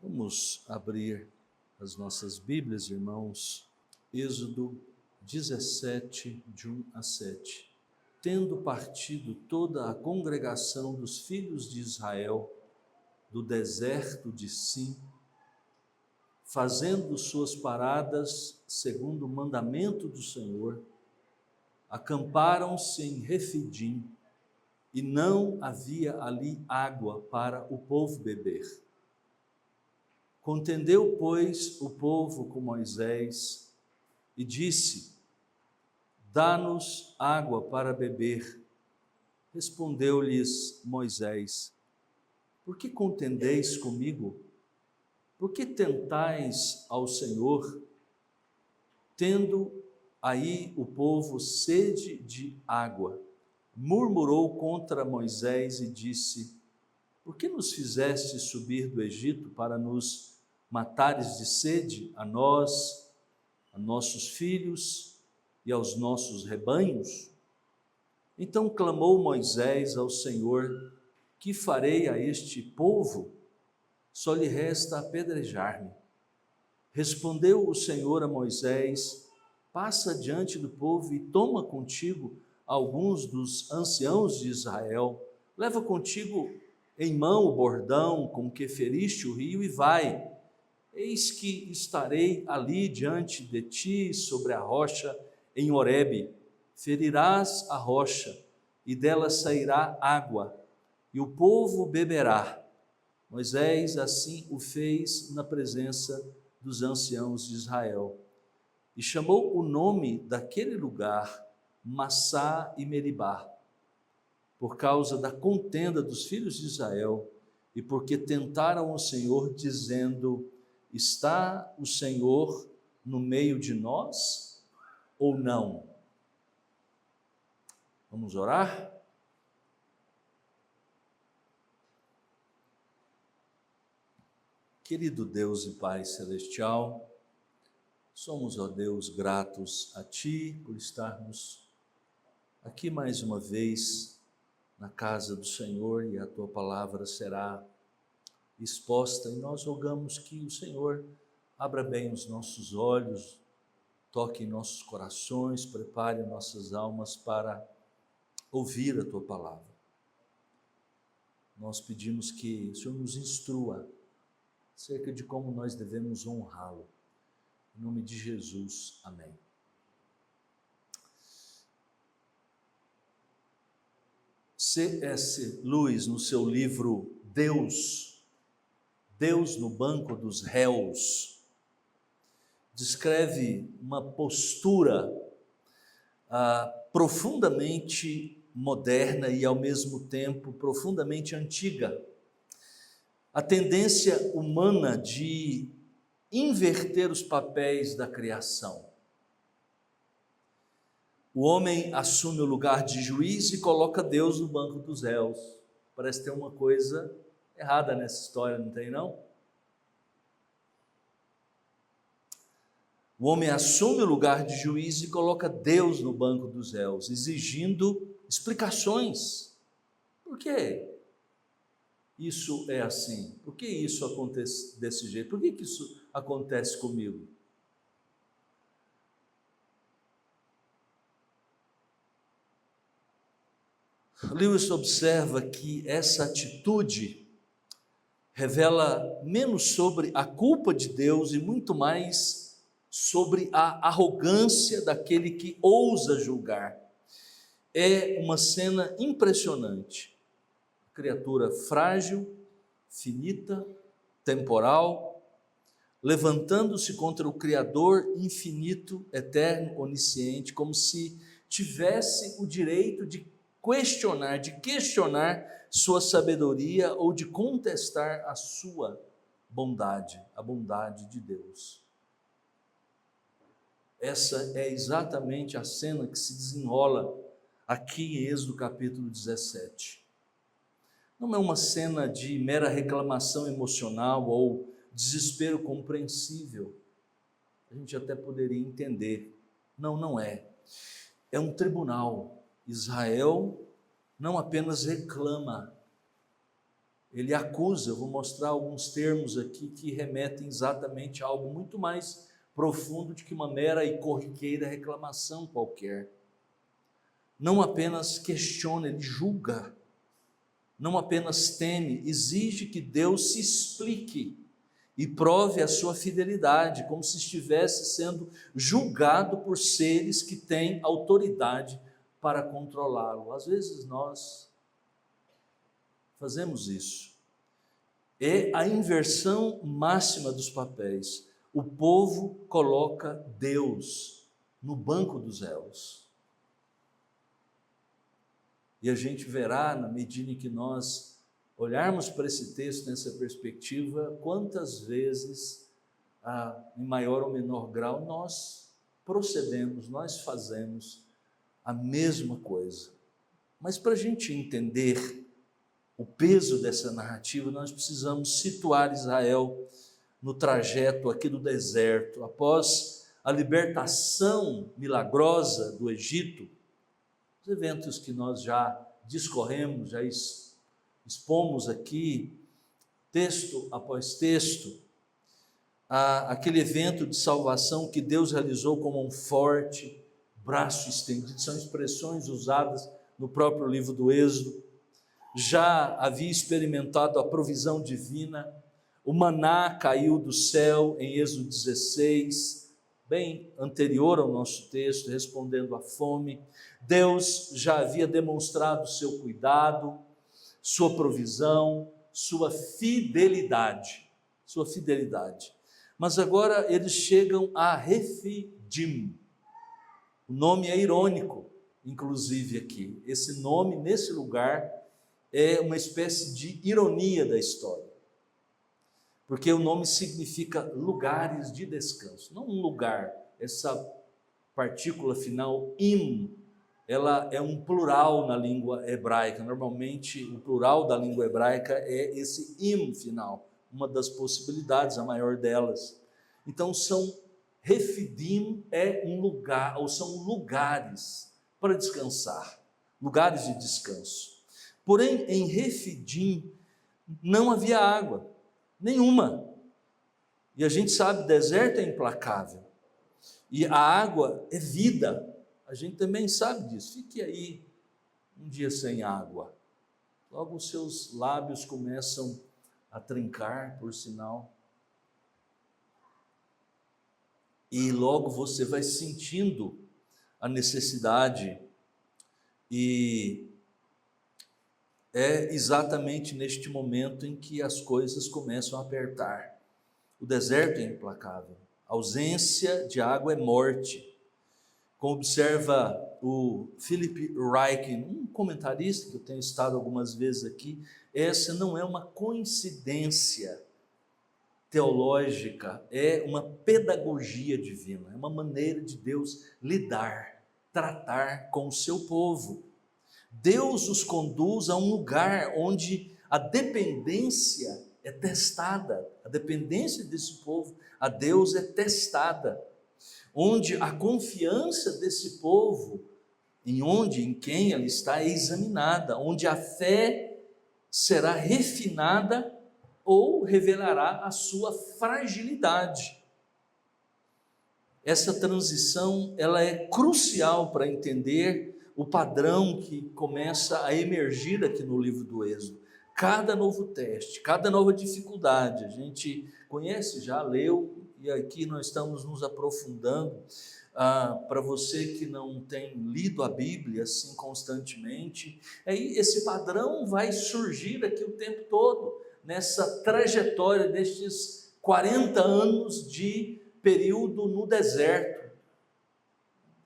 Vamos abrir as nossas Bíblias, irmãos, Êxodo 17, de 1 a 7. Tendo partido toda a congregação dos filhos de Israel do deserto de Sim, fazendo suas paradas segundo o mandamento do Senhor, acamparam-se em Refidim, e não havia ali água para o povo beber. Contendeu, pois, o povo com Moisés e disse: dá-nos água para beber. Respondeu-lhes Moisés: por que contendeis comigo? Por que tentais ao Senhor? Tendo aí o povo sede de água, murmurou contra Moisés e disse: por que nos fizeste subir do Egito para nos matares de sede, a nós, a nossos filhos e aos nossos rebanhos? Então clamou Moisés ao Senhor: que farei a este povo? Só lhe resta apedrejar-me. Respondeu o Senhor a Moisés: passa diante do povo e toma contigo alguns dos anciãos de Israel, leva contigo em mão o bordão com que feriste o rio e vai. Eis que estarei ali diante de ti sobre a rocha em Horebe. Ferirás a rocha e dela sairá água e o povo beberá. Moisés assim o fez na presença dos anciãos de Israel. E chamou o nome daquele lugar Massá e Meribá, por causa da contenda dos filhos de Israel, e porque tentaram o Senhor, dizendo: está o Senhor no meio de nós ou não? Vamos orar? Querido Deus e Pai Celestial, somos, ó Deus, gratos a Ti por estarmos aqui mais uma vez na casa do Senhor, e a Tua palavra será exposta, e nós rogamos que o Senhor abra bem os nossos olhos, toque em nossos corações, prepare nossas almas para ouvir a Tua palavra. Nós pedimos que o Senhor nos instrua acerca de como nós devemos honrá-lo. Em nome de Jesus, amém. C.S. Lewis, no seu livro Deus no banco dos réus, descreve uma postura profundamente moderna e ao mesmo tempo profundamente antiga. A tendência humana de inverter os papéis da criação. O homem assume o lugar de juiz e coloca Deus no banco dos réus. Parece ter uma coisa errada nessa história, não tem não? O homem assume o lugar de juiz e coloca Deus no banco dos réus, exigindo explicações. Por quê isso é assim? Por que isso acontece desse jeito? Por que isso acontece comigo? Lewis observa que essa atitude revela menos sobre a culpa de Deus e muito mais sobre a arrogância daquele que ousa julgar. É uma cena impressionante. Criatura frágil, finita, temporal, levantando-se contra o Criador infinito, eterno, onisciente, como se tivesse o direito de questionar sua sabedoria ou de contestar a sua bondade, a bondade de Deus. Essa é exatamente a cena que se desenrola aqui em Êxodo capítulo 17. Não é uma cena de mera reclamação emocional ou desespero compreensível. A gente até poderia entender. Não é. É um tribunal. Israel não apenas reclama, ele acusa. Eu vou mostrar alguns termos aqui que remetem exatamente a algo muito mais profundo do que uma mera e corriqueira reclamação qualquer. Não apenas questiona, ele julga. Não apenas teme, exige que Deus se explique e prove a sua fidelidade, como se estivesse sendo julgado por seres que têm autoridade para controlá-lo. Às vezes nós fazemos isso. É a inversão máxima dos papéis. O povo coloca Deus no banco dos réus. E a gente verá, na medida em que nós olharmos para esse texto nessa perspectiva, quantas vezes, em maior ou menor grau, nós procedemos, nós fazemos a mesma coisa. Mas para a gente entender o peso dessa narrativa, nós precisamos situar Israel no trajeto aqui do deserto. Após a libertação milagrosa do Egito, os eventos que nós já discorremos, já expomos aqui, texto após texto, aquele evento de salvação que Deus realizou como um forte braço estendido, são expressões usadas no próprio livro do Êxodo. Já havia experimentado a provisão divina, o maná caiu do céu em Êxodo 16, bem anterior ao nosso texto, respondendo à fome. Deus já havia demonstrado seu cuidado, sua provisão, sua fidelidade. Mas agora eles chegam a Refidim. O nome é irônico, inclusive aqui. Esse nome, nesse lugar, é uma espécie de ironia da história. Porque o nome significa lugares de descanso. Não um lugar, essa partícula final, im, ela é um plural na língua hebraica. Normalmente, o plural da língua hebraica é esse im final, uma das possibilidades, a maior delas. Então, Refidim é um lugar, ou são lugares para descansar, lugares de descanso. Porém, em Refidim não havia água, nenhuma. E a gente sabe, deserto é implacável. E a água é vida. A gente também sabe disso. Fique aí um dia sem água. Logo os seus lábios começam a trincar, por sinal. E logo você vai sentindo a necessidade. E é exatamente neste momento em que as coisas começam a apertar. O deserto é implacável. A ausência de água é morte. Como observa o Philip Ryken, um comentarista que eu tenho citado algumas vezes aqui, essa não é uma coincidência teológica, é uma pedagogia divina, é uma maneira de Deus lidar, tratar com o seu povo. Deus os conduz a um lugar onde a dependência é testada, a dependência desse povo a Deus é testada, onde a confiança desse povo, em quem ela está, é examinada, onde a fé será refinada ou revelará a sua fragilidade. Essa transição, ela é crucial para entender o padrão que começa a emergir aqui no livro do Êxodo. Cada novo teste, cada nova dificuldade, a gente conhece, já leu, e aqui nós estamos nos aprofundando. Para você que não tem lido a Bíblia assim constantemente, aí esse padrão vai surgir aqui o tempo todo, nessa trajetória destes 40 anos de período no deserto.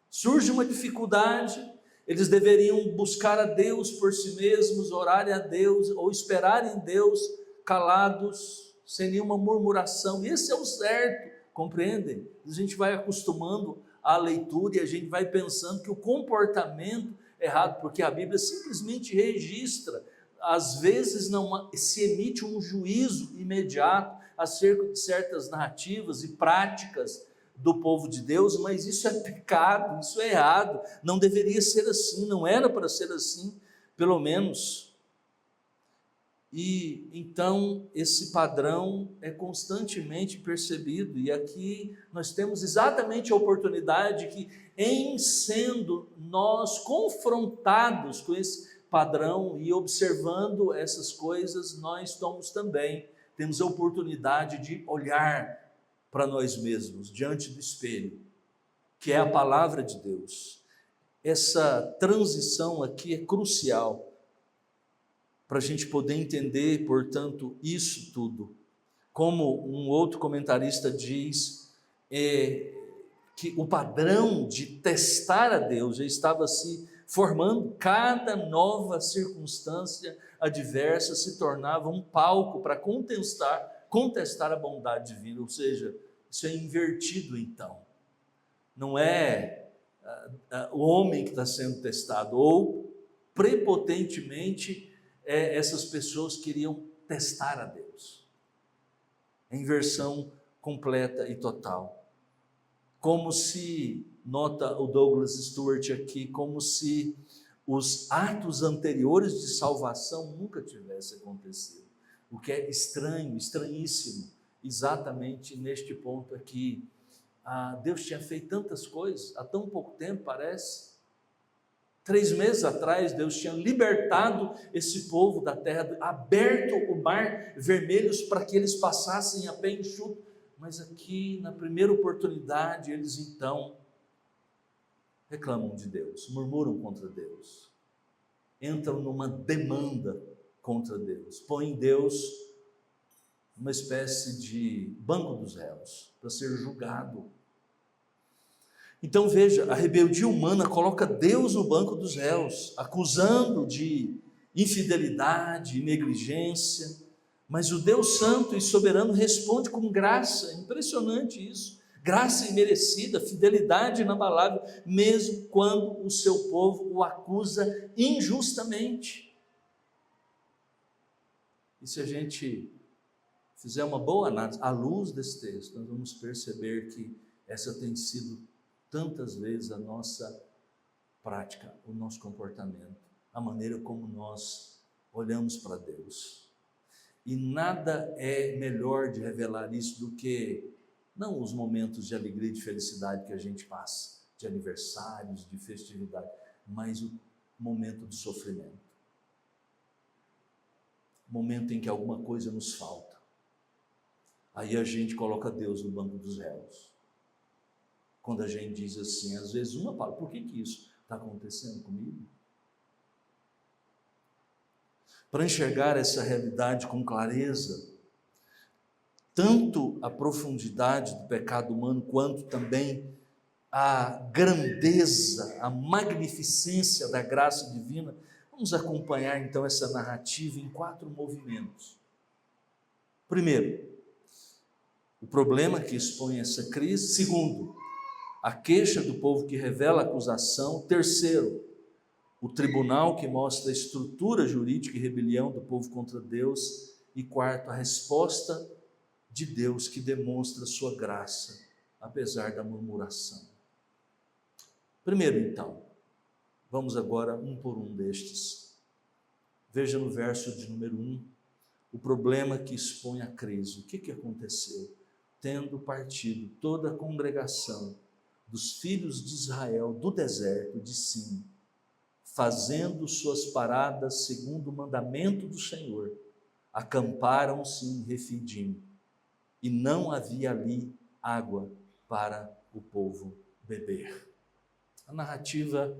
Surge uma dificuldade, eles deveriam buscar a Deus por si mesmos, orarem a Deus, ou esperarem Deus calados, sem nenhuma murmuração. Esse é o certo, compreendem? A gente vai acostumando à leitura e a gente vai pensando que o comportamento é errado, porque a Bíblia simplesmente registra. Às vezes não se emite um juízo imediato acerca de certas narrativas e práticas do povo de Deus, mas isso é pecado, isso é errado, não deveria ser assim, não era para ser assim, pelo menos E então esse padrão é constantemente percebido, e aqui nós temos exatamente a oportunidade que, em sendo nós confrontados com esse padrão e observando essas coisas, nós temos a oportunidade de olhar para nós mesmos diante do espelho, que é a palavra de Deus. Essa transição aqui é crucial para a gente poder entender, portanto, isso tudo. Como um outro comentarista diz, que o padrão de testar a Deus já estava se formando. Cada nova circunstância adversa se tornava um palco para contestar a bondade divina, ou seja, isso é invertido então. Não é o homem que está sendo testado, ou prepotentemente essas pessoas queriam testar a Deus. A inversão completa e total. Como se, nota o Douglas Stuart aqui, como se os atos anteriores de salvação nunca tivessem acontecido. O que é estranho, estranhíssimo, exatamente neste ponto aqui. Deus tinha feito tantas coisas, há tão pouco tempo parece. 3 meses atrás, Deus tinha libertado esse povo da terra, aberto o mar vermelho para que eles passassem a pé enxuto. Mas aqui, na primeira oportunidade, eles então reclamam de Deus, murmuram contra Deus, entram numa demanda contra Deus, põem Deus numa espécie de banco dos réus, para ser julgado. Então veja, a rebeldia humana coloca Deus no banco dos réus, acusando de infidelidade e negligência, mas o Deus santo e soberano responde com graça. Impressionante isso, graça imerecida, fidelidade inabalável, mesmo quando o seu povo o acusa injustamente. E se a gente fizer uma boa análise, à luz desse texto, nós vamos perceber que essa tem sido tantas vezes a nossa prática, o nosso comportamento, a maneira como nós olhamos para Deus. E nada é melhor de revelar isso do que, não os momentos de alegria e de felicidade que a gente passa, de aniversários, de festividade, mas o momento do sofrimento. Momento em que alguma coisa nos falta. Aí a gente coloca Deus no banco dos réus. Quando a gente diz assim, às vezes uma palavra, por que isso está acontecendo comigo? Para enxergar essa realidade com clareza, tanto a profundidade do pecado humano, quanto também a grandeza, a magnificência da graça divina, vamos acompanhar então essa narrativa em 4 movimentos. Primeiro, o problema que expõe essa crise. Segundo, a queixa do povo que revela a acusação. Terceiro, o tribunal que mostra a estrutura jurídica e rebelião do povo contra Deus. E quarto, a resposta de Deus que demonstra sua graça, apesar da murmuração. Primeiro então, vamos agora um por um destes. Veja no verso de número 1, o problema que expõe a crise. O que aconteceu? Tendo partido toda a congregação dos filhos de Israel do deserto de Sim, fazendo suas paradas segundo o mandamento do Senhor, acamparam-se em Refidim, e não havia ali água para o povo beber. A narrativa,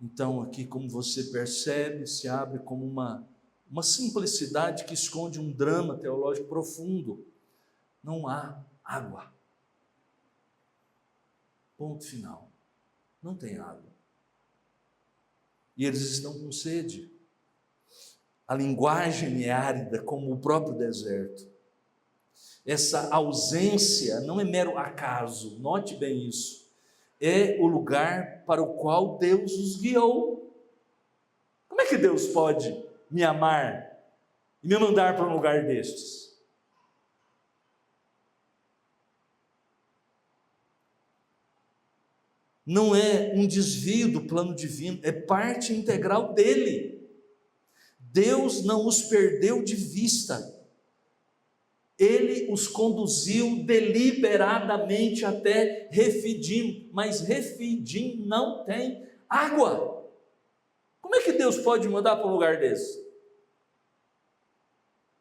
então, aqui, como você percebe, se abre como uma simplicidade que esconde um drama teológico profundo. Não há água. Ponto final. Não tem água. E eles estão com sede. A linguagem é árida como o próprio deserto. Essa ausência não é mero acaso, note bem isso. É o lugar para o qual Deus os guiou. Como é que Deus pode me amar e me mandar para um lugar destes? Não é um desvio do plano divino, é parte integral dele. Deus não os perdeu de vista. Ele os conduziu deliberadamente até Refidim, mas Refidim não tem água. Como é que Deus pode mandar para um lugar desse?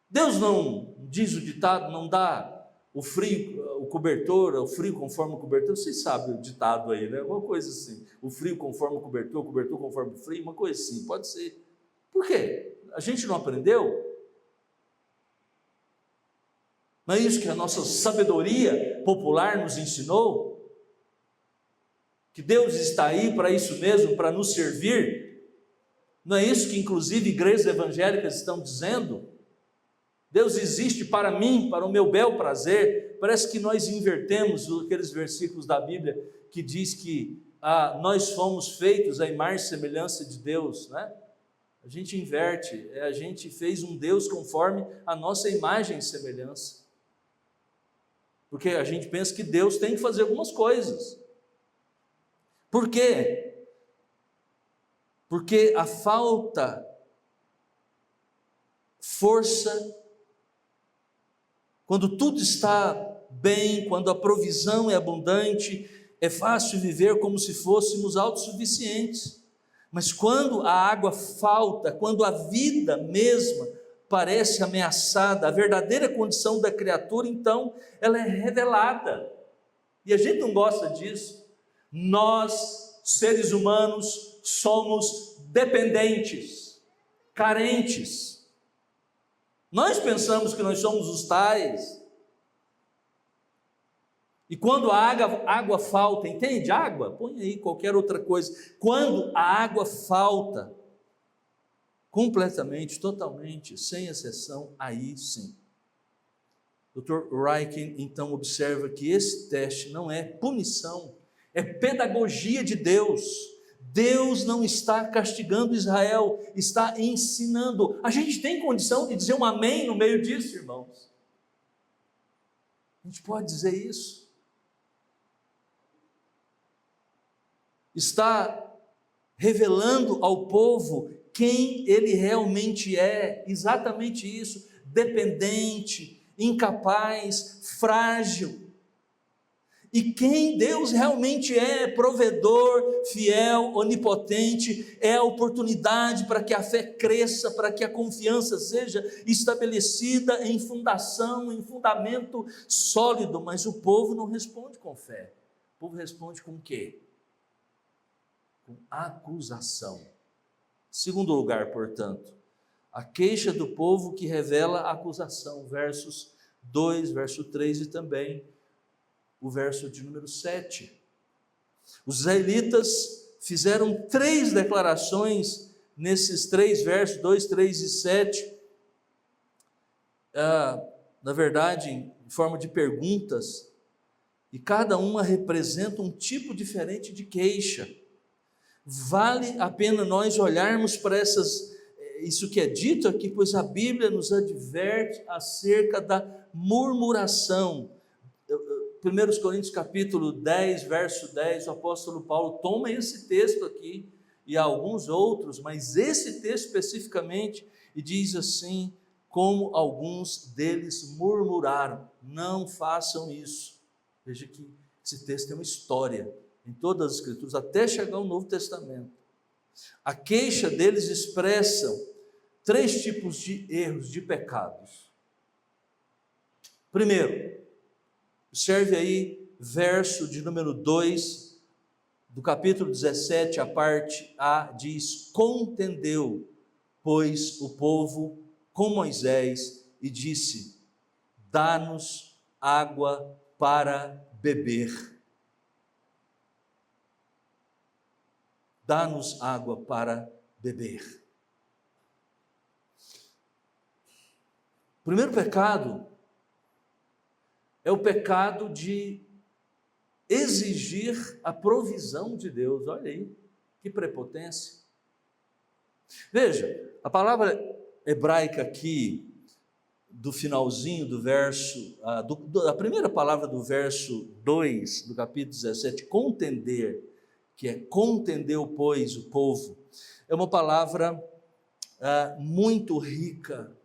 Deus não, diz o ditado, não dá o frio, o cobertor, o frio conforme o cobertor. Vocês sabem o ditado aí, né? Uma coisa assim, o frio conforme o cobertor conforme o frio, uma coisa assim, pode ser. Por quê? A gente não aprendeu? Não é isso que a nossa sabedoria popular nos ensinou? Que Deus está aí para isso mesmo, para nos servir? Não é isso que inclusive igrejas evangélicas estão dizendo? Deus existe para mim, para o meu bel prazer. Parece que nós invertemos aqueles versículos da Bíblia que diz que nós fomos feitos à imagem e semelhança de Deus, né? A gente inverte, a gente fez um Deus conforme a nossa imagem e semelhança. Porque a gente pensa que Deus tem que fazer algumas coisas. Por quê? Porque a falta força, quando tudo está bem, quando a provisão é abundante, é fácil viver como se fôssemos autossuficientes. Mas quando a água falta, quando a vida mesma parece ameaçada, a verdadeira condição da criatura, então, ela é revelada. E a gente não gosta disso. Nós, seres humanos, somos dependentes, carentes. Nós pensamos que nós somos os tais. E quando a água falta, entende? Água, põe aí qualquer outra coisa. Quando a água falta, completamente, totalmente, sem exceção, aí sim. Dr. Ryken então observa que esse teste não é punição, é pedagogia de Deus. Deus não está castigando Israel, está ensinando. A gente tem condição de dizer um amém no meio disso, irmãos? A gente pode dizer isso? Está revelando ao povo quem ele realmente é, exatamente isso, dependente, incapaz, frágil. E quem Deus realmente é, provedor, fiel, onipotente, é a oportunidade para que a fé cresça, para que a confiança seja estabelecida em fundação, em fundamento sólido. Mas o povo não responde com fé, o povo responde com o quê? Com acusação. Segundo lugar, portanto, a queixa do povo que revela a acusação, versos 2, verso 3 e também o verso de número 7. Os israelitas fizeram 3 declarações nesses 3 versos, 2, 3 e 7, na verdade, em forma de perguntas, e cada uma representa um tipo diferente de queixa. Vale a pena nós olharmos para isso que é dito aqui, pois a Bíblia nos adverte acerca da murmuração. 1 Coríntios capítulo 10, verso 10, o apóstolo Paulo toma esse texto aqui, e alguns outros, mas esse texto especificamente, e diz assim, como alguns deles murmuraram. Não façam isso. Veja que esse texto tem uma história, em todas as escrituras, até chegar ao Novo Testamento. A queixa deles expressa 3 tipos de erros, de pecados. Primeiro, observe aí, verso de número 2, do capítulo 17, a parte A, diz: contendeu, pois, o povo com Moisés, e disse: dá-nos água para beber. Dá-nos água para beber. O primeiro pecado é o pecado de exigir a provisão de Deus. Olha aí, que prepotência. Veja, a palavra hebraica aqui, do finalzinho do verso, a primeira palavra do verso 2, do capítulo 17, contender, que é contendeu, pois, o povo, é uma palavra muito rica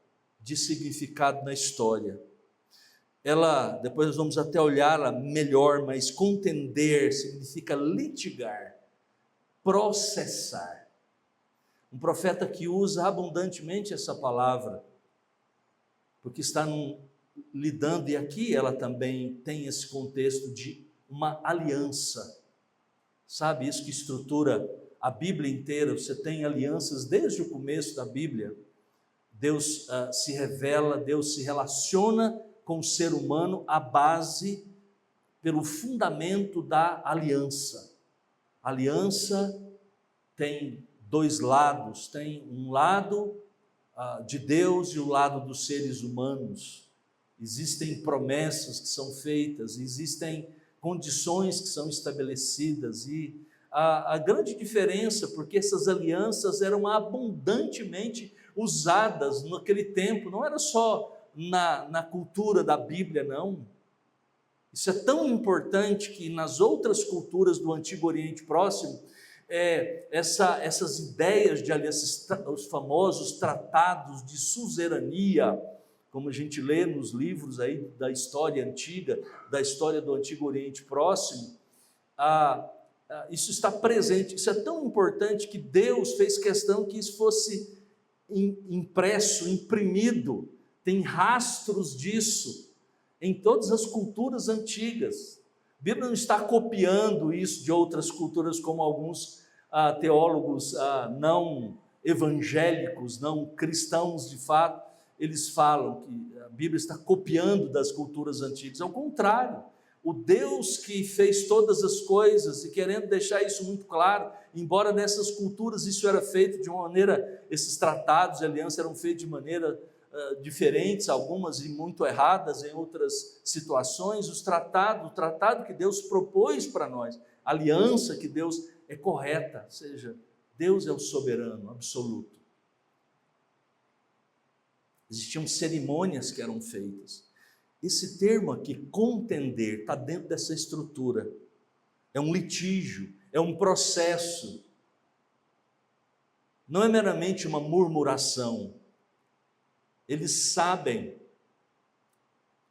de significado na história. Ela, depois nós vamos até olhá-la melhor, mas contender significa litigar, processar. Um profeta que usa abundantemente essa palavra, porque está lidando, e aqui ela também tem esse contexto de uma aliança. Sabe, isso que estrutura a Bíblia inteira, você tem alianças desde o começo da Bíblia. Deus se revela, Deus se relaciona com o ser humano à base, pelo fundamento da aliança. A aliança tem dois lados, tem um lado de Deus e o lado dos seres humanos. Existem promessas que são feitas, existem condições que são estabelecidas, e a grande diferença, porque essas alianças eram abundantemente usadas naquele tempo, não era só na cultura da Bíblia, não. Isso é tão importante que nas outras culturas do Antigo Oriente Próximo, essas ideias de alianças, os famosos tratados de suzerania, como a gente lê nos livros aí da história antiga, da história do Antigo Oriente Próximo, isso está presente. Isso é tão importante que Deus fez questão que isso fosse impresso, imprimido. Tem rastros disso em todas as culturas antigas. A Bíblia não está copiando isso de outras culturas, como alguns teólogos não evangélicos, não cristãos de fato, eles falam que a Bíblia está copiando das culturas antigas. Ao contrário, o Deus que fez todas as coisas, e querendo deixar isso muito claro, embora nessas culturas isso era feito de uma maneira, esses tratados de aliança eram feitos de maneira diferentes, algumas e muito erradas em outras situações, o tratado que Deus propôs para nós, a aliança que Deus é correta, ou seja, Deus é o soberano absoluto. Existiam cerimônias que eram feitas. Esse termo aqui, contender, está dentro dessa estrutura. É um litígio, é um processo. Não é meramente uma murmuração. Eles sabem,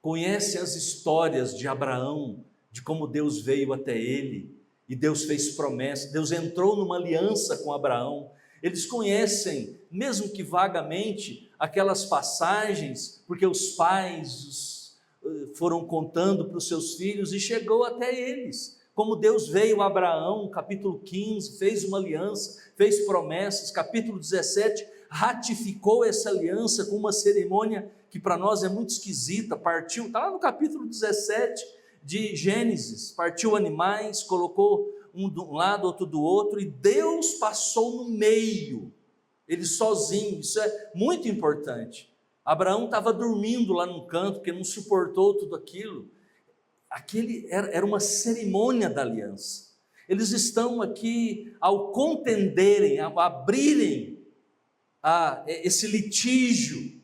conhecem as histórias de Abraão, de como Deus veio até ele, e Deus fez promessa, Deus entrou numa aliança com Abraão. Eles conhecem, mesmo que vagamente, aquelas passagens, porque os pais foram contando para os seus filhos e chegou até eles. Como Deus veio a Abraão, capítulo 15, fez uma aliança, fez promessas, capítulo 17, ratificou essa aliança com uma cerimônia que para nós é muito esquisita, partiu, está lá no capítulo 17 de Gênesis, partiu animais, colocou um de um lado, outro do outro, e Deus passou no meio, ele sozinho. Isso é muito importante. Abraão estava dormindo lá num canto, porque não suportou tudo aquilo. Era uma cerimônia da aliança. Eles estão aqui, ao contenderem, ao abrirem esse litígio,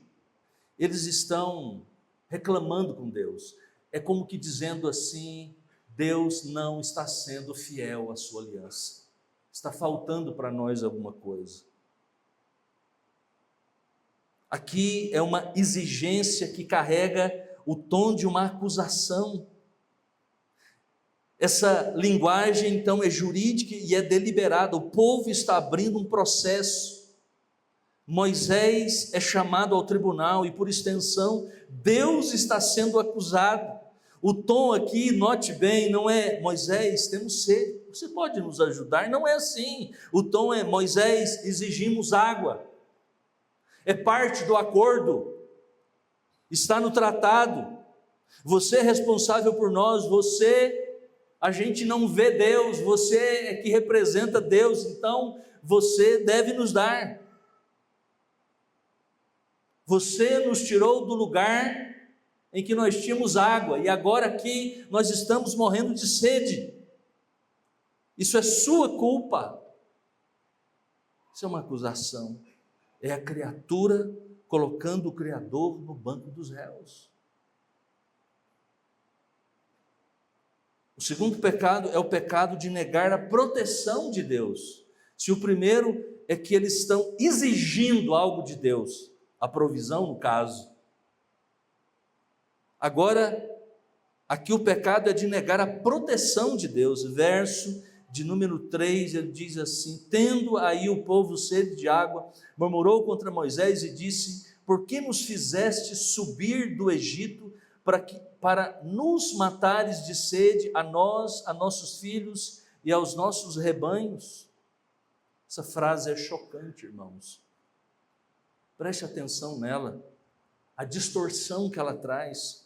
eles estão reclamando com Deus. É como que dizendo assim: Deus não está sendo fiel à sua aliança, está faltando para nós alguma coisa. Aqui é uma exigência que carrega o tom de uma acusação. Essa linguagem então é jurídica e é deliberada. O povo está abrindo um processo. Moisés é chamado ao tribunal e, por extensão, Deus está sendo acusado. O tom aqui, note bem, não é: Moisés, temos sede, você pode nos ajudar? Não é assim. O tom é: Moisés, exigimos água. É parte do acordo, está no tratado. Você é responsável por nós, a gente não vê Deus, você é que representa Deus, então você deve nos dar. Você nos tirou do lugar em que nós tínhamos água, e agora aqui nós estamos morrendo de sede. Isso é sua culpa. Isso é uma acusação. É a criatura colocando o Criador no banco dos réus. O segundo pecado é o pecado de negar a proteção de Deus. Se o primeiro é que eles estão exigindo algo de Deus, a provisão no caso. Agora, aqui o pecado é de negar a proteção de Deus. Verso de número 3, ele diz assim: tendo aí o povo sede de água, murmurou contra Moisés e disse: por que nos fizeste subir do Egito para nos matares de sede, a nós, a nossos filhos e aos nossos rebanhos? Essa frase é chocante, irmãos. Preste atenção nela, a distorção que ela traz.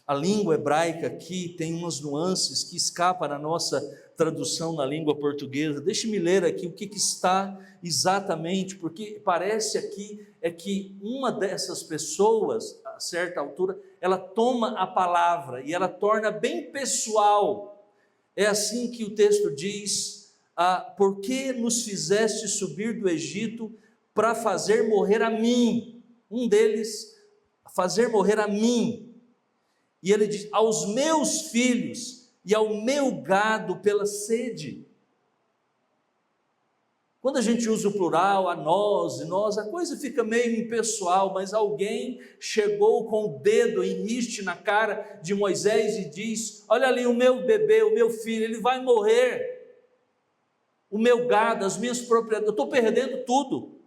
A língua hebraica aqui tem umas nuances que escapam da nossa tradução na língua portuguesa. Deixe-me ler aqui o que está exatamente, porque parece aqui é que uma dessas pessoas, a certa altura, ela toma a palavra e ela torna bem pessoal. É assim que o texto diz: por que nos fizeste subir do Egito para fazer morrer a mim? Um deles, fazer morrer a mim. E ele diz: aos meus filhos e ao meu gado pela sede. Quando a gente usa o plural, a nós e nós, a coisa fica meio impessoal, mas alguém chegou com o dedo em riste na cara de Moisés e diz: olha ali o meu bebê, o meu filho, ele vai morrer. O meu gado, as minhas propriedades, eu estou perdendo tudo.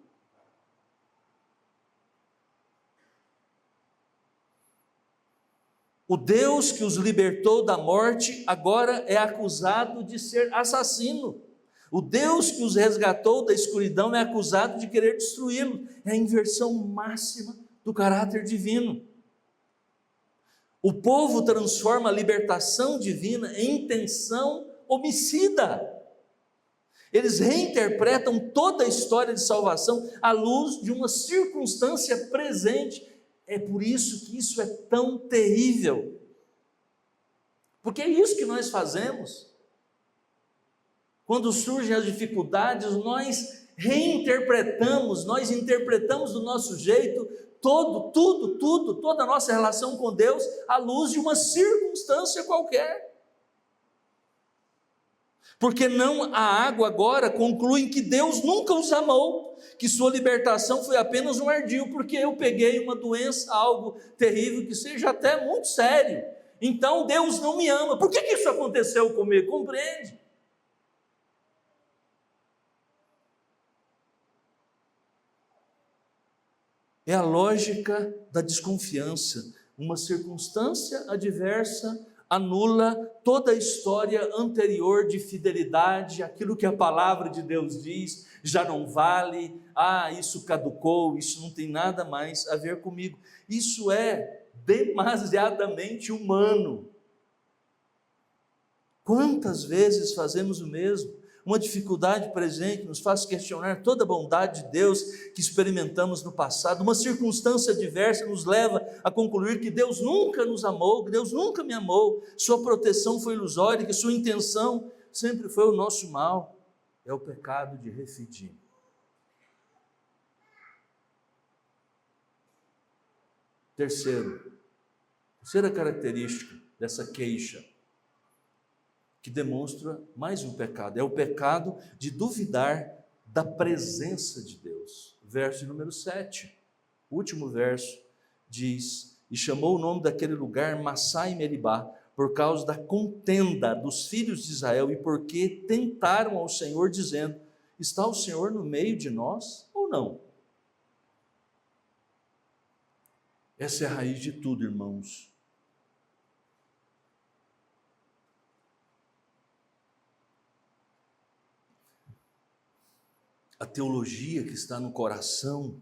O Deus que os libertou da morte agora é acusado de ser assassino. O Deus que os resgatou da escuridão é acusado de querer destruí-lo. É a inversão máxima do caráter divino. O povo transforma a libertação divina em intenção homicida. Eles reinterpretam toda a história de salvação à luz de uma circunstância presente. É por isso que isso é tão terrível, porque é isso que nós fazemos. Quando surgem as dificuldades, nós reinterpretamos, nós interpretamos do nosso jeito toda a nossa relação com Deus à luz de uma circunstância qualquer. Porque não a água agora concluem que Deus nunca os amou, que sua libertação foi apenas um ardil, porque eu peguei uma doença, algo terrível, que seja até muito sério, então Deus não me ama. Por que isso aconteceu comigo? Compreende? É a lógica da desconfiança. Uma circunstância adversa anula toda a história anterior de fidelidade, aquilo que a palavra de Deus diz, já não vale, isso caducou, isso não tem nada mais a ver comigo. Isso é demasiadamente humano. Quantas vezes fazemos o mesmo? Uma dificuldade presente nos faz questionar toda a bondade de Deus que experimentamos no passado. Uma circunstância adversa nos leva a concluir que Deus nunca nos amou, que Deus nunca me amou, sua proteção foi ilusória, que sua intenção sempre foi o nosso mal. É o pecado de Refidim. Terceira característica dessa queixa, que demonstra mais um pecado, é o pecado de duvidar da presença de Deus. Verso número 7, último verso, diz: e chamou o nome daquele lugar Massá e Meribá, por causa da contenda dos filhos de Israel, e porque tentaram ao Senhor, dizendo: está o Senhor no meio de nós ou não? Essa é a raiz de tudo, irmãos. A teologia que está no coração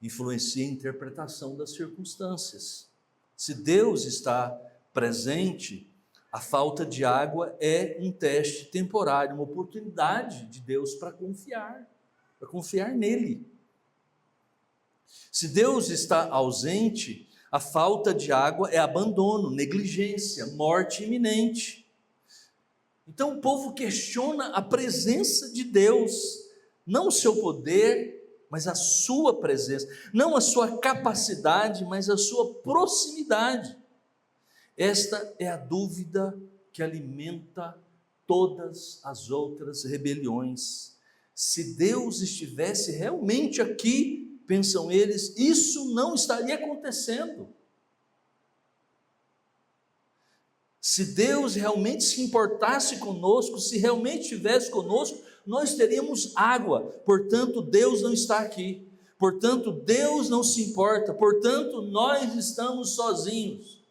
influencia a interpretação das circunstâncias. Se Deus está presente, a falta de água é um teste temporário, uma oportunidade de Deus para confiar nele. Se Deus está ausente, a falta de água é abandono, negligência, morte iminente. Então o povo questiona a presença de Deus, não o seu poder, mas a sua presença, não a sua capacidade, mas a sua proximidade. Esta é a dúvida que alimenta todas as outras rebeliões. Se Deus estivesse realmente aqui, pensam eles, isso não estaria acontecendo. Se Deus realmente se importasse conosco, se realmente estivesse conosco, nós teríamos água. Portanto, Deus não está aqui. Portanto, Deus não se importa. Portanto, nós estamos sozinhos.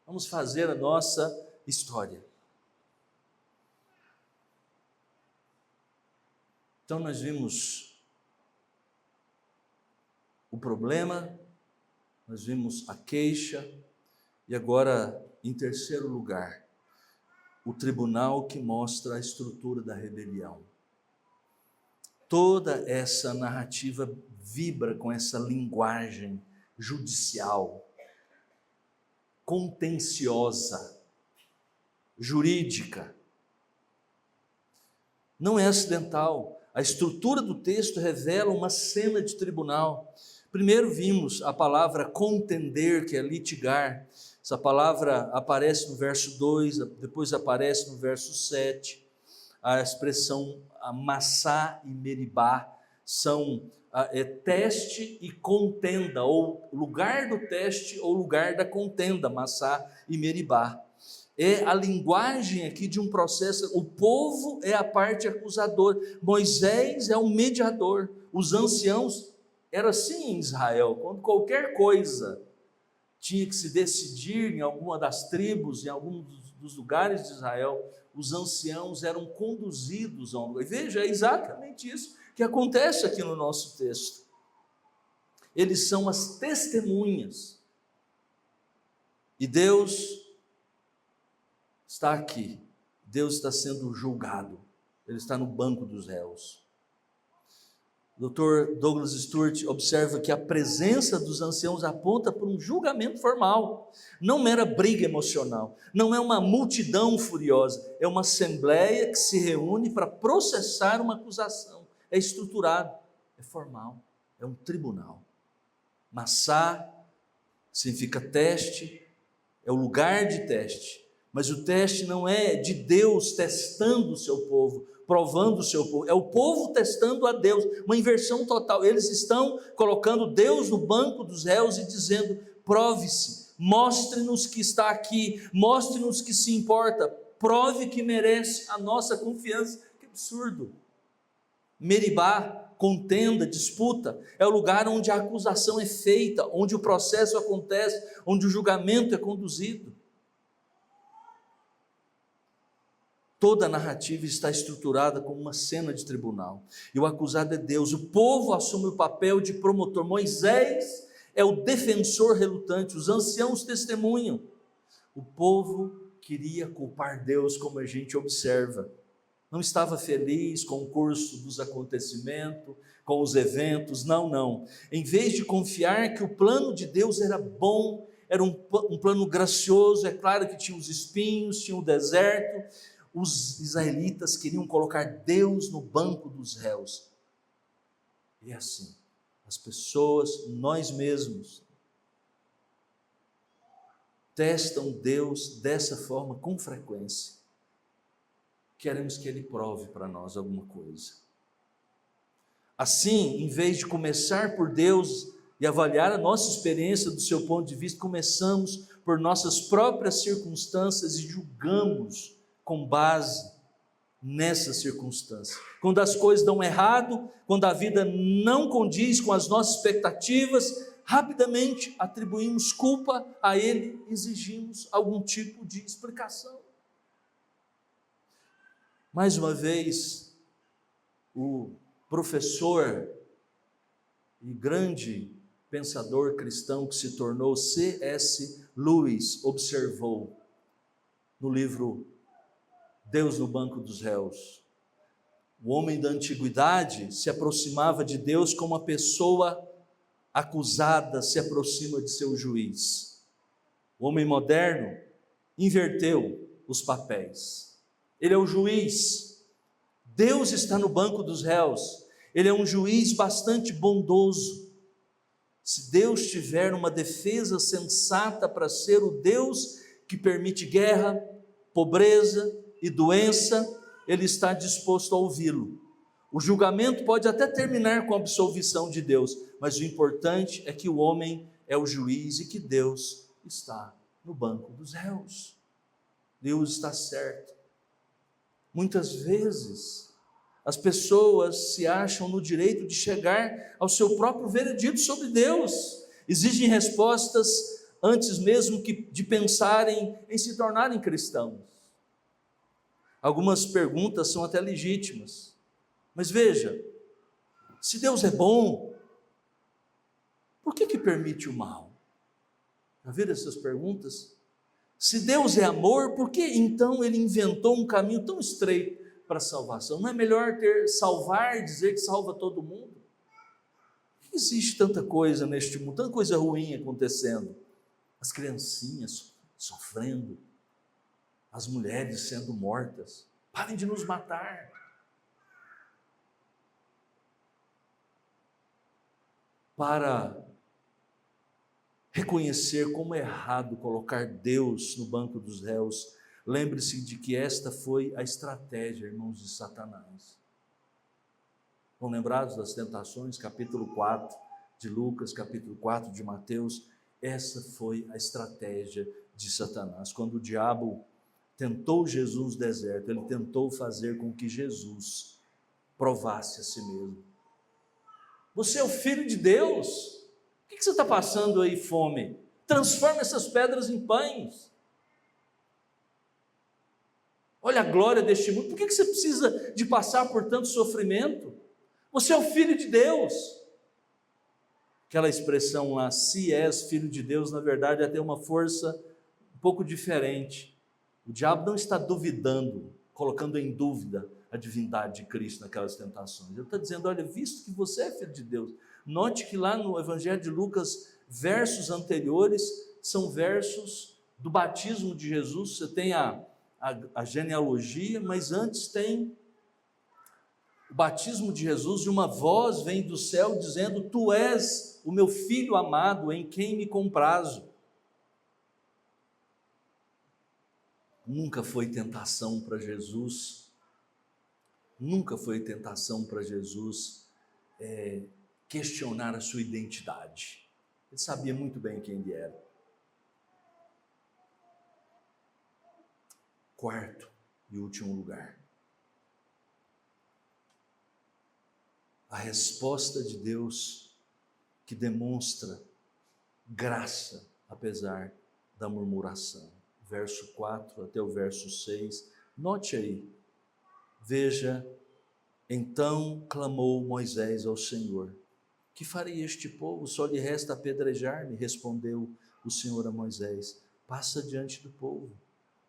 Vamos fazer a nossa história. Então, nós vimos o problema, nós vimos a queixa, e agora, em terceiro lugar, o tribunal que mostra a estrutura da rebelião. Toda essa narrativa vibra com essa linguagem judicial, contenciosa, jurídica. Não é acidental. A estrutura do texto revela uma cena de tribunal. Primeiro vimos a palavra contender, que é litigar. Essa palavra aparece no verso 2, depois aparece no verso 7. A expressão Massá e Meribá são teste e contenda, ou lugar do teste ou lugar da contenda, Massá e Meribá. É a linguagem aqui de um processo. O povo é a parte acusadora, Moisés é o mediador. Os anciãos, era assim em Israel, quando qualquer coisa tinha que se decidir em alguma das tribos, em algum dos lugares de Israel, os anciãos eram conduzidos a um lugar. E veja, é exatamente isso que acontece aqui no nosso texto. Eles são as testemunhas. E Deus está aqui. Deus está sendo julgado. Ele está no banco dos réus. O Dr. Douglas Stuart observa que a presença dos anciãos aponta para um julgamento formal, não mera briga emocional, não é uma multidão furiosa, é uma assembleia que se reúne para processar uma acusação. É estruturado, é formal, é um tribunal. Massá significa teste, é o lugar de teste, mas o teste não é de Deus testando o seu povo, provando o seu povo, é o povo testando a Deus, uma inversão total. Eles estão colocando Deus no banco dos réus e dizendo: prove-se, mostre-nos que está aqui, mostre-nos que se importa, prove que merece a nossa confiança. Que absurdo! Meribá, contenda, disputa, é o lugar onde a acusação é feita, onde o processo acontece, onde o julgamento é conduzido. Toda a narrativa está estruturada como uma cena de tribunal, e o acusado é Deus. O povo assume o papel de promotor. Moisés é o defensor relutante, os anciãos testemunham. O povo queria culpar Deus, como a gente observa. Não estava feliz com o curso dos acontecimentos, com os eventos, não. Em vez de confiar que o plano de Deus era bom, era um plano gracioso, é claro que tinha os espinhos, tinha o deserto. Os israelitas queriam colocar Deus no banco dos réus. E assim, as pessoas, nós mesmos, testam Deus dessa forma com frequência. Queremos que Ele prove para nós alguma coisa. Assim, em vez de começar por Deus e avaliar a nossa experiência do seu ponto de vista, começamos por nossas próprias circunstâncias e julgamos com base nessa circunstância. Quando as coisas dão errado, quando a vida não condiz com as nossas expectativas, rapidamente atribuímos culpa a Ele, exigimos algum tipo de explicação. Mais uma vez, o professor e grande pensador cristão que se tornou C.S. Lewis observou no livro Deus no banco dos réus: o homem da antiguidade se aproximava de Deus como uma pessoa acusada se aproxima de seu juiz. O homem moderno inverteu os papéis. Ele é o juiz, Deus está no banco dos réus. Ele é um juiz bastante bondoso. Se Deus tiver uma defesa sensata para ser o Deus que permite guerra, pobreza e doença, ele está disposto a ouvi-lo. O julgamento pode até terminar com a absolvição de Deus, mas o importante é que o homem é o juiz e que Deus está no banco dos réus. Deus está certo. Muitas vezes as pessoas se acham no direito de chegar ao seu próprio veredito sobre Deus, exigem respostas antes mesmo de pensarem em se tornarem cristãos. Algumas perguntas são até legítimas, mas veja, se Deus é bom, por que permite o mal? Já viram essas perguntas? Se Deus é amor, por que então Ele inventou um caminho tão estreito para a salvação? Não é melhor salvar e dizer que salva todo mundo? Por que existe tanta coisa neste mundo, tanta coisa ruim acontecendo? As criancinhas sofrendo, as mulheres sendo mortas. Parem de nos matar. Para reconhecer como é errado colocar Deus no banco dos réus, lembre-se de que esta foi a estratégia, irmãos, de Satanás. Estão lembrados das tentações? Capítulo 4 de Lucas, capítulo 4 de Mateus. Essa foi a estratégia de Satanás. Quando o diabo tentou Jesus no deserto, ele tentou fazer com que Jesus provasse a si mesmo. Você é o Filho de Deus. O que você está passando aí, fome? Transforma essas pedras em pães. Olha a glória deste mundo. Por que você precisa de passar por tanto sofrimento? Você é o Filho de Deus. Aquela expressão lá, se és Filho de Deus, na verdade é ter uma força um pouco diferente. O diabo não está duvidando, colocando em dúvida a divindade de Cristo naquelas tentações. Ele está dizendo, olha, visto que você é Filho de Deus, note que lá no Evangelho de Lucas, versos anteriores são versos do batismo de Jesus. Você tem a genealogia, mas antes tem o batismo de Jesus, e uma voz vem do céu dizendo, tu és o meu Filho amado, em quem me comprazo. Nunca foi tentação para Jesus, questionar a sua identidade. Ele sabia muito bem quem ele era. Quarto e último lugar, a resposta de Deus que demonstra graça apesar da murmuração. Verso 4 até o verso 6, note aí, veja, então clamou Moisés ao Senhor, que farei este povo? Só lhe resta apedrejar-me, respondeu o Senhor a Moisés, passa diante do povo,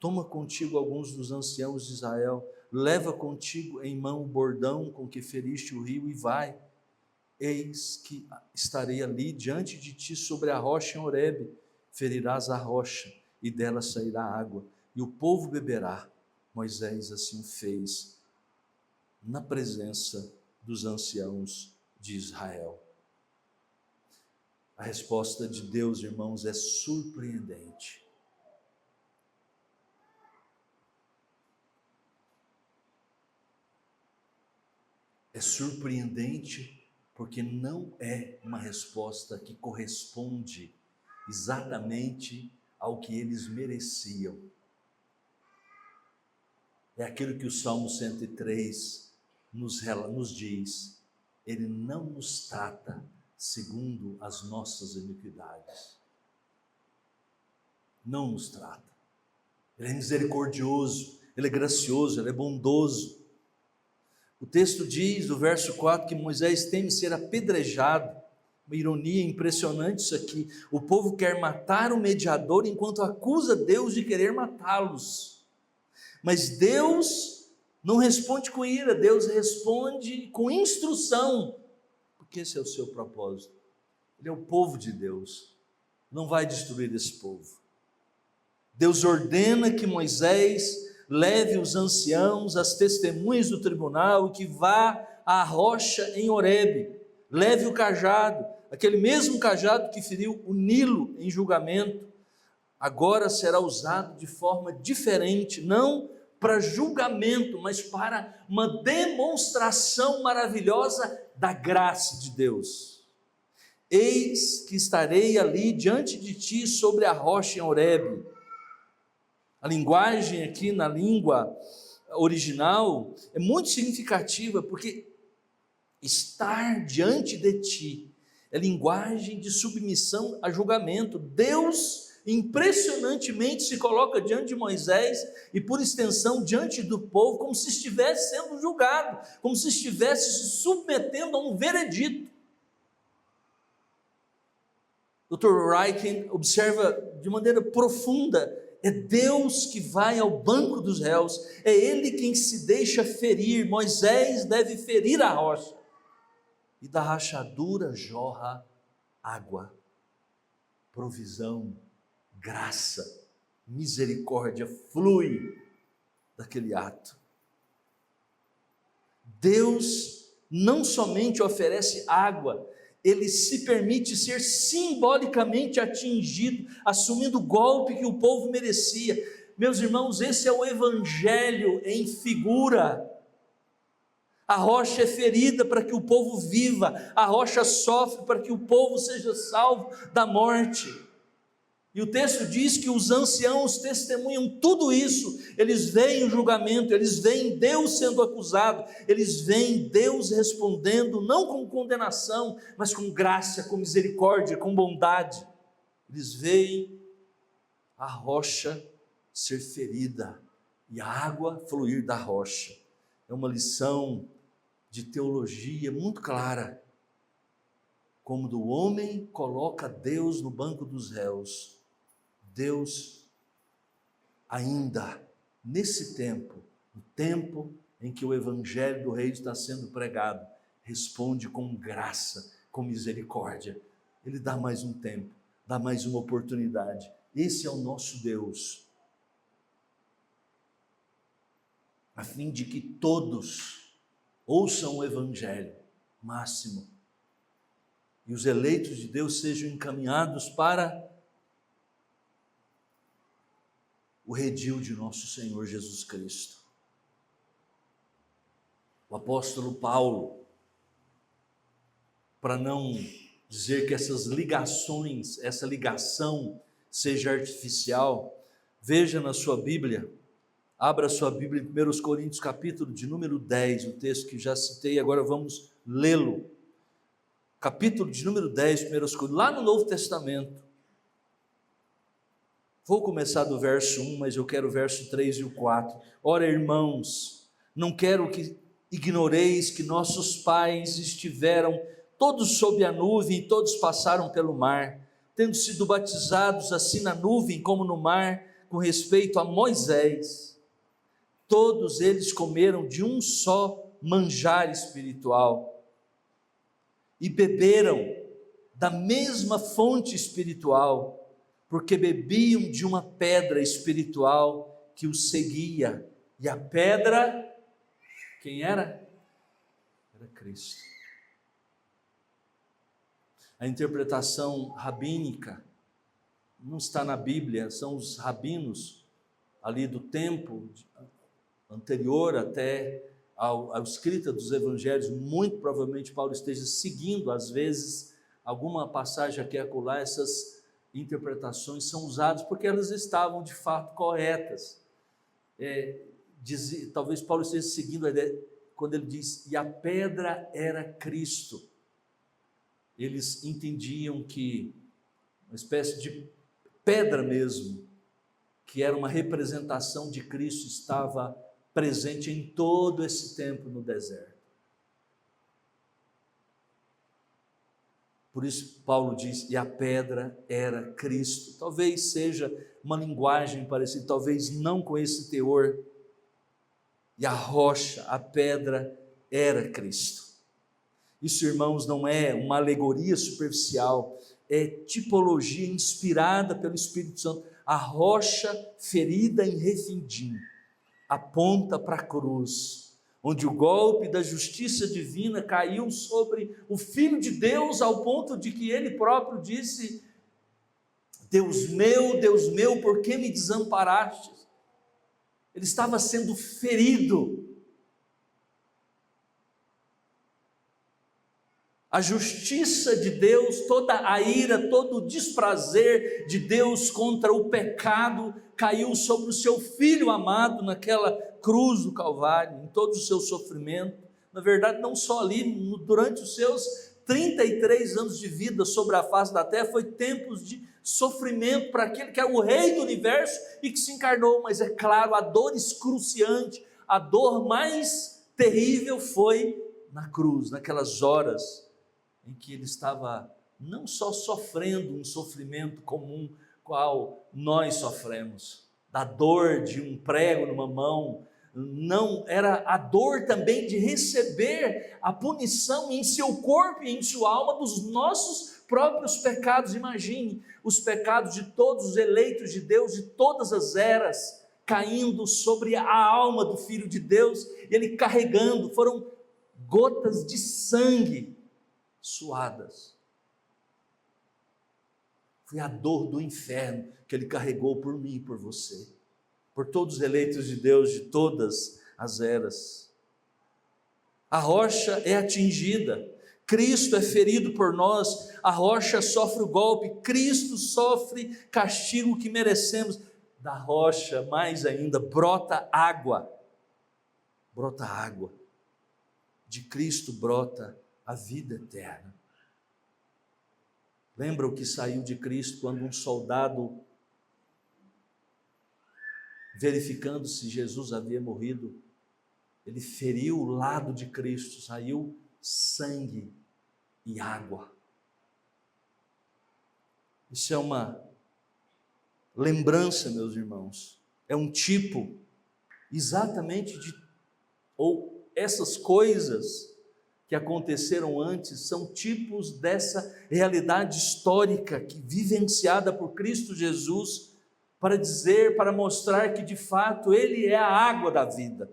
toma contigo alguns dos anciãos de Israel, leva contigo em mão o bordão com que feriste o rio e vai, eis que estarei ali diante de ti sobre a rocha em Horebe, ferirás a rocha e dela sairá água, e o povo beberá. Moisés assim fez na presença dos anciãos de Israel. A resposta de Deus, irmãos, é surpreendente. É surpreendente porque não é uma resposta que corresponde exatamente ao que eles mereciam. É aquilo que o Salmo 103 nos diz, ele não nos trata segundo as nossas iniquidades, não nos trata, ele é misericordioso, ele é gracioso, ele é bondoso. O texto diz, no verso 4, que Moisés teme ser apedrejado. Uma ironia impressionante isso aqui. O povo quer matar o mediador enquanto acusa Deus de querer matá-los. Mas Deus não responde com ira, Deus responde com instrução, porque esse é o seu propósito. Ele é o povo de Deus, não vai destruir esse povo. Deus ordena que Moisés leve os anciãos, as testemunhas do tribunal, e que vá à rocha em Horebe, leve o cajado, aquele mesmo cajado que feriu o Nilo em julgamento, agora será usado de forma diferente, não para julgamento, mas para uma demonstração maravilhosa da graça de Deus. Eis que estarei ali diante de ti sobre a rocha em Horebe. A linguagem aqui na língua original é muito significativa, porque estar diante de ti é linguagem de submissão a julgamento. Deus impressionantemente se coloca diante de Moisés e por extensão diante do povo, como se estivesse sendo julgado, como se estivesse se submetendo a um veredito. Dr. Ryken observa de maneira profunda: é Deus que vai ao banco dos réus, é Ele quem se deixa ferir. Moisés deve ferir a rocha, e da rachadura jorra água, provisão, graça, misericórdia flui daquele ato. Deus não somente oferece água, Ele se permite ser simbolicamente atingido, assumindo o golpe que o povo merecia. Meus irmãos, esse é o Evangelho em figura. A rocha é ferida para que o povo viva, a rocha sofre para que o povo seja salvo da morte. E o texto diz que os anciãos testemunham tudo isso. Eles veem o julgamento, eles veem Deus sendo acusado, eles veem Deus respondendo não com condenação, mas com graça, com misericórdia, com bondade. Eles veem a rocha ser ferida e a água fluir da rocha. É uma lição de teologia muito clara, como do homem coloca Deus no banco dos réus. Deus ainda nesse tempo, no tempo em que o evangelho do reino está sendo pregado, responde com graça, com misericórdia. Ele dá mais um tempo, dá mais uma oportunidade. Esse é o nosso Deus, a fim de que todos ouçam o evangelho máximo e os eleitos de Deus sejam encaminhados para o redil de nosso Senhor Jesus Cristo. O apóstolo Paulo, para não dizer que essas ligações, essa ligação seja artificial, veja na sua Bíblia, abra sua Bíblia em 1 Coríntios capítulo de número 10, o texto que já citei, agora vamos lê-lo. Capítulo de número 10, 1 Coríntios, lá no Novo Testamento. Vou começar do verso 1, mas eu quero o verso 3 e o 4. Ora, irmãos, não quero que ignoreis que nossos pais estiveram todos sob a nuvem e todos passaram pelo mar, tendo sido batizados assim na nuvem como no mar, com respeito a Moisés. Todos eles comeram de um só manjar espiritual e beberam da mesma fonte espiritual, porque bebiam de uma pedra espiritual que os seguia. E a pedra, quem era? Era Cristo. A interpretação rabínica não está na Bíblia, são os rabinos ali do tempo anterior até a escrita dos evangelhos. Muito provavelmente Paulo esteja seguindo, às vezes, alguma passagem aqui e acolá. Essas interpretações são usadas porque elas estavam de fato corretas. Talvez Paulo esteja seguindo a ideia, quando ele diz, e a pedra era Cristo. Eles entendiam que uma espécie de pedra mesmo, que era uma representação de Cristo, estava presente em todo esse tempo no deserto. Por isso Paulo diz, e a pedra era Cristo. Talvez seja uma linguagem parecida, talvez não com esse teor. E a rocha, a pedra era Cristo. Isso, irmãos, não é uma alegoria superficial, é tipologia inspirada pelo Espírito Santo. A rocha ferida em Refidim aponta para a cruz, onde o golpe da justiça divina caiu sobre o Filho de Deus, ao ponto de que ele próprio disse, Deus meu, por que me desamparaste? ele estava sendo ferido. A justiça de Deus, toda a ira, todo o desprazer de Deus contra o pecado caiu sobre o seu Filho amado naquela cruz do Calvário, em todo o seu sofrimento. Na verdade, não só ali, durante os seus 33 anos de vida sobre a face da terra, foi tempos de sofrimento para aquele que é o Rei do Universo e que se encarnou. Mas é claro, a dor excruciante, a dor mais terrível foi na cruz, naquelas horas em que ele estava não só sofrendo um sofrimento comum, qual nós sofremos, da dor de um prego numa mão, não, era a dor também de receber a punição em seu corpo e em sua alma dos nossos próprios pecados. Imagine os pecados de todos os eleitos de Deus, de todas as eras, caindo sobre a alma do Filho de Deus, e ele carregando, foram gotas de sangue suadas. Foi a dor do inferno que ele carregou por mim e por você, por todos os eleitos de Deus de todas as eras. A rocha é atingida, Cristo é ferido por nós, a rocha sofre o golpe, Cristo sofre castigo que merecemos. Da rocha, mais ainda, brota água, de Cristo brota a vida eterna. Lembra o que saiu de Cristo quando um soldado, verificando se Jesus havia morrido, ele feriu o lado de Cristo, saiu sangue e água. Isso é uma lembrança, meus irmãos, é um tipo exatamente ou essas coisas que aconteceram antes são tipos dessa realidade histórica que vivenciada por Cristo Jesus, para dizer, para mostrar que de fato Ele é a água da vida.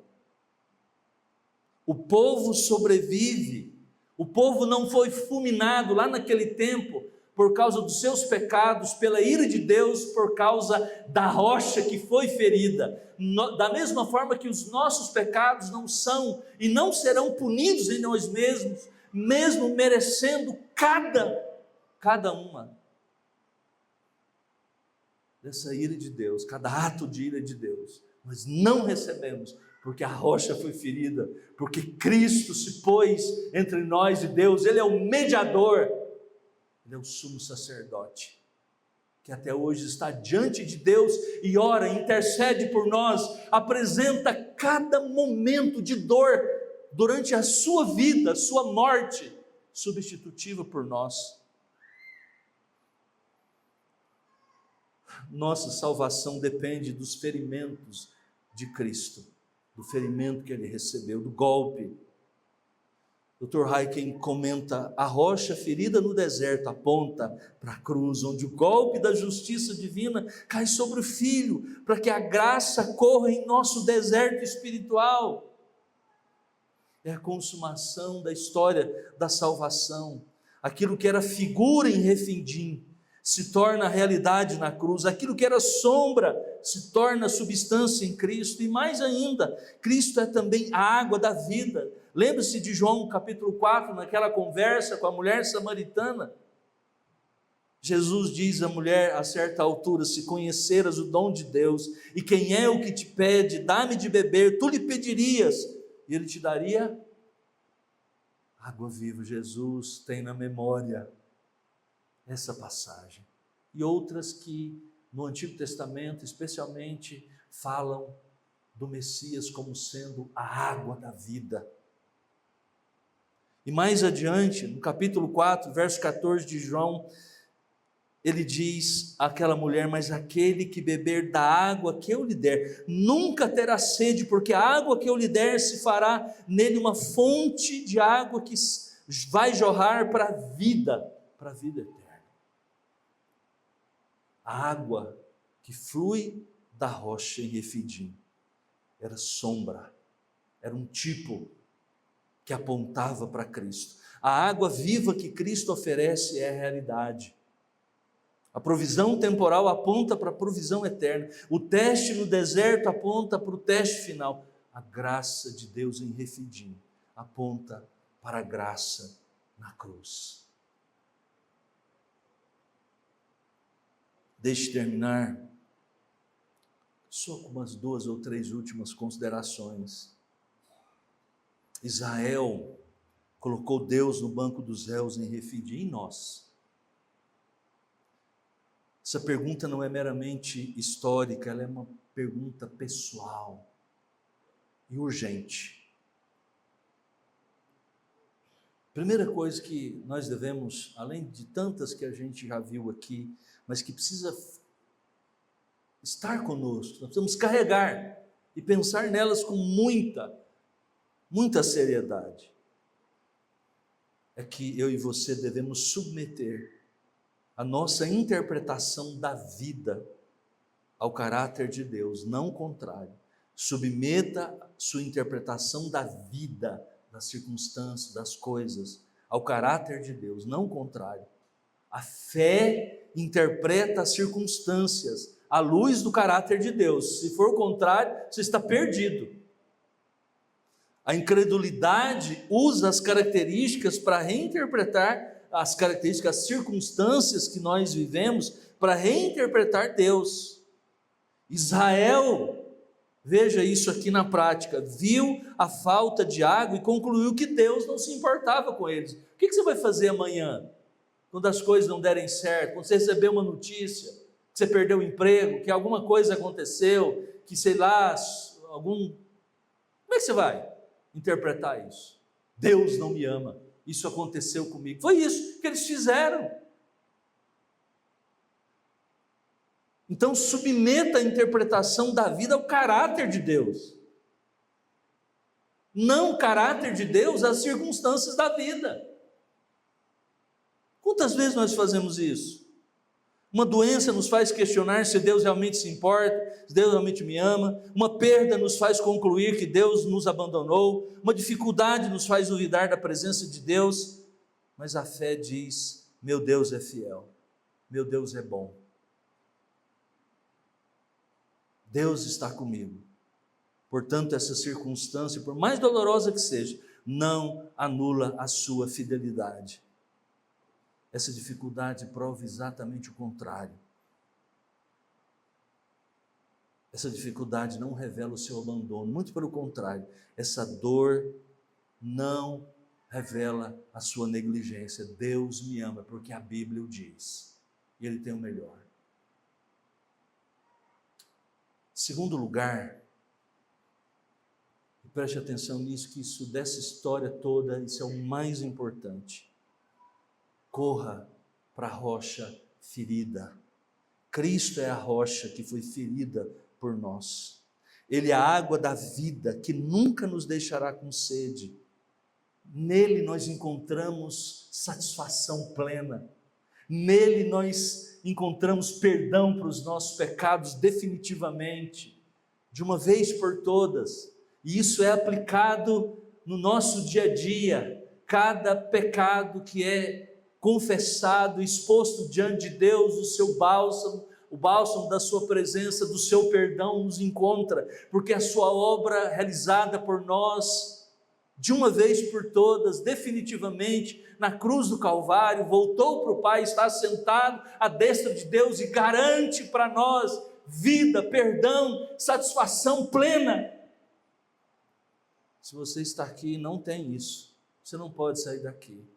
O povo sobrevive, o povo não foi fulminado lá naquele tempo por causa dos seus pecados, pela ira de Deus, por causa da rocha que foi ferida. Da mesma forma que os nossos pecados não são e não serão punidos em nós mesmos, mesmo merecendo cada uma dessa ira de Deus, cada ato de ira de Deus, nós não recebemos, porque a rocha foi ferida, porque Cristo se pôs entre nós e Deus, Ele é o mediador, Ele é o sumo sacerdote, que até hoje está diante de Deus e ora, intercede por nós, apresenta cada momento de dor durante a sua vida, a sua morte, substitutiva por nós. Nossa salvação depende dos ferimentos de Cristo, do ferimento que Ele recebeu, do golpe. Dr. Heiken comenta: a rocha ferida no deserto aponta para a cruz, onde o golpe da justiça divina cai sobre o Filho, para que a graça corra em nosso deserto espiritual. É a consumação da história da salvação. Aquilo que era figura em Refidim se torna realidade na cruz, aquilo que era sombra se torna substância em Cristo, e mais ainda, Cristo é também a água da vida. Lembre-se de João capítulo 4, naquela conversa com a mulher samaritana, Jesus diz à mulher a certa altura: se conheceras o dom de Deus, e quem é o que te pede, dá-me de beber, tu lhe pedirias, e ele te daria água viva. Jesus tem na memória essa passagem, e outras que no Antigo Testamento especialmente falam do Messias como sendo a água da vida. E mais adiante, no capítulo 4, verso 14 de João, ele diz àquela mulher: mas aquele que beber da água que eu lhe der, nunca terá sede, porque a água que eu lhe der se fará nele uma fonte de água que vai jorrar para a vida eterna. A água que flui da rocha em Refidim era sombra, era um tipo que apontava para Cristo. A água viva que Cristo oferece é a realidade. A provisão temporal aponta para a provisão eterna. O teste no deserto aponta para o teste final. A graça de Deus em Refidim aponta para a graça na cruz. Deixe terminar só com umas 2 ou 3 últimas considerações. Israel colocou Deus no banco dos réus em Refidim, e nós? Essa pergunta não é meramente histórica, ela é uma pergunta pessoal e urgente. Primeira coisa que nós devemos, além de tantas que a gente já viu aqui, mas que precisa estar conosco, nós precisamos carregar e pensar nelas com muita seriedade, é que eu e você devemos submeter a nossa interpretação da vida ao caráter de Deus, não o contrário. Submeta sua interpretação da vida, das circunstâncias, das coisas, ao caráter de Deus, não o contrário. A fé interpreta as circunstâncias à luz do caráter de Deus. Se for o contrário, você está perdido. A incredulidade usa as características para reinterpretar as características, as circunstâncias que nós vivemos, para reinterpretar Deus. Israel, veja isso aqui na prática, viu a falta de água e concluiu que Deus não se importava com eles. O que você vai fazer amanhã, quando as coisas não derem certo, quando você receber uma notícia, que você perdeu o emprego, que alguma coisa aconteceu, que sei lá, como é que você vai interpretar isso? Deus não me ama, isso aconteceu comigo. Foi isso que eles fizeram. Então submeta a interpretação da vida ao caráter de Deus, não o caráter de Deus às circunstâncias da vida. Quantas vezes nós fazemos isso? Uma doença nos faz questionar se Deus realmente se importa, se Deus realmente me ama. Uma perda nos faz concluir que Deus nos abandonou. Uma dificuldade nos faz duvidar da presença de Deus. Mas a fé diz: meu Deus é fiel, meu Deus é bom. Deus está comigo. Portanto, essa circunstância, por mais dolorosa que seja, não anula a sua fidelidade. Essa dificuldade prova exatamente o contrário. Essa dificuldade não revela o seu abandono, muito pelo contrário, essa dor não revela a sua negligência. Deus me ama porque a Bíblia o diz, e Ele tem o melhor. Segundo lugar, preste atenção nisso, que isso dessa história toda, isso é o mais importante. Corra para a rocha ferida. Cristo é a rocha que foi ferida por nós. Ele é a água da vida que nunca nos deixará com sede. Nele nós encontramos satisfação plena. Nele nós encontramos perdão para os nossos pecados definitivamente, de uma vez por todas. E isso é aplicado no nosso dia a dia. Cada pecado que é confessado, exposto diante de Deus, o seu bálsamo, o bálsamo da sua presença, do seu perdão nos encontra, porque a sua obra realizada por nós, de uma vez por todas, definitivamente, na cruz do Calvário, voltou para o Pai, está sentado à destra de Deus e garante para nós vida, perdão, satisfação plena. Se você está aqui e não tem isso, você não pode sair daqui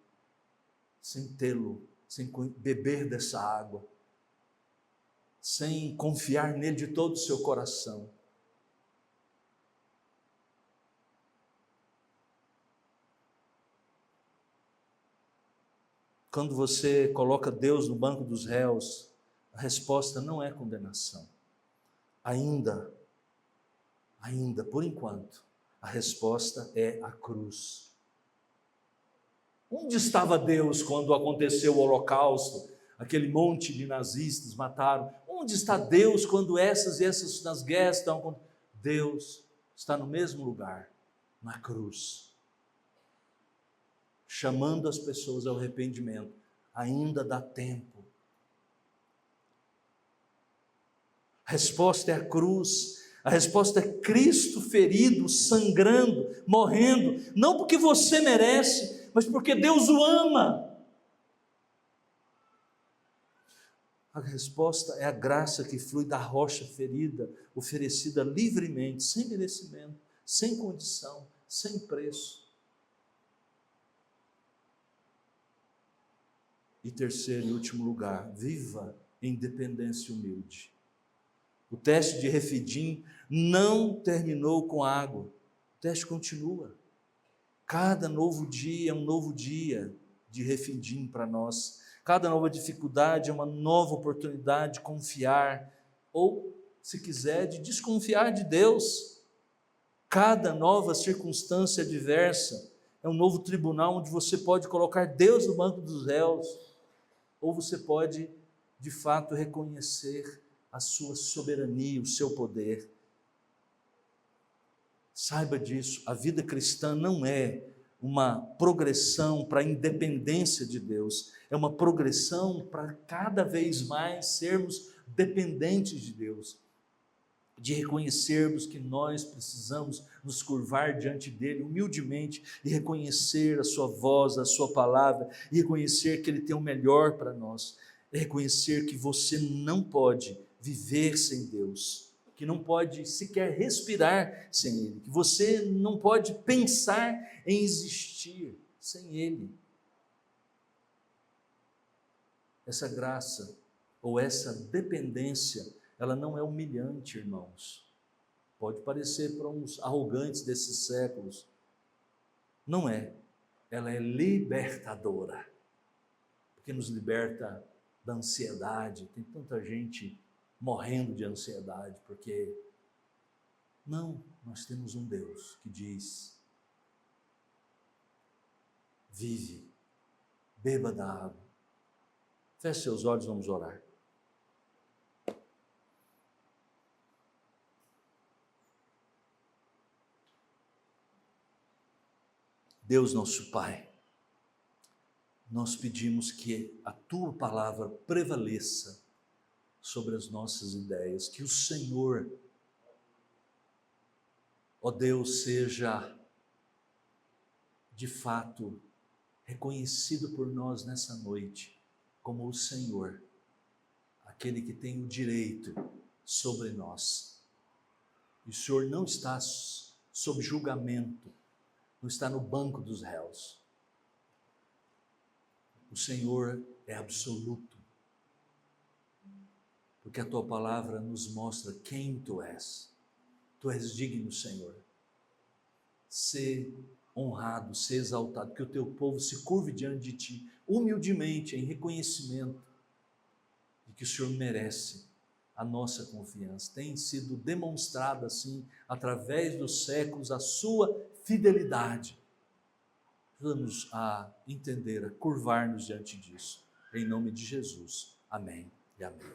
sem tê-lo, sem beber dessa água, sem confiar nele de todo o seu coração. Quando você coloca Deus no banco dos réus, a resposta não é condenação. Ainda, por enquanto, a resposta é a cruz. Onde estava Deus quando aconteceu o Holocausto? Aquele monte de nazistas mataram. Onde está Deus quando essas nas guerras estão acontecendo? Deus está no mesmo lugar, na cruz, chamando as pessoas ao arrependimento. Ainda dá tempo. A resposta é a cruz, a resposta é Cristo ferido, sangrando, morrendo, não porque você merece, mas porque Deus o ama. A resposta é a graça que flui da rocha ferida, oferecida livremente, sem merecimento, sem condição, sem preço. E terceiro e último lugar, viva em dependência humilde. O teste de Refidim não terminou com água, o teste continua. Cada novo dia é um novo dia de Refidim para nós. Cada nova dificuldade é uma nova oportunidade de confiar, ou, se quiser, de desconfiar de Deus. Cada nova circunstância adversa é um novo tribunal onde você pode colocar Deus no banco dos réus, ou você pode, de fato, reconhecer a sua soberania, o seu poder. Saiba disso, a vida cristã não é uma progressão para a independência de Deus, é uma progressão para cada vez mais sermos dependentes de Deus, de reconhecermos que nós precisamos nos curvar diante dele humildemente e reconhecer a sua voz, a sua palavra, e reconhecer que ele tem o melhor para nós, reconhecer que você não pode viver sem Deus, que não pode sequer respirar sem ele, que você não pode pensar em existir sem ele. Essa graça ou essa dependência, ela não é humilhante, irmãos. Pode parecer para uns arrogantes desses séculos. Não é. Ela é libertadora, porque nos liberta da ansiedade. Tem tanta gente morrendo de ansiedade, porque não, nós temos um Deus que diz: vive, beba da água. Feche seus olhos, vamos orar. Deus nosso Pai, nós pedimos que a Tua palavra prevaleça sobre as nossas ideias, que o Senhor, ó Deus, seja de fato reconhecido por nós nessa noite como o Senhor, aquele que tem o direito sobre nós. E o Senhor não está sob julgamento, não está no banco dos réus. O Senhor é absoluto, porque a Tua palavra nos mostra quem Tu és. Tu és digno, Senhor. Ser honrado, ser exaltado, que o Teu povo se curve diante de Ti, humildemente, em reconhecimento de que o Senhor merece a nossa confiança. Tem sido demonstrada assim, através dos séculos, a Sua fidelidade. Ajuda-nos a entender, a curvar-nos diante disso. Em nome de Jesus. Amém e amém.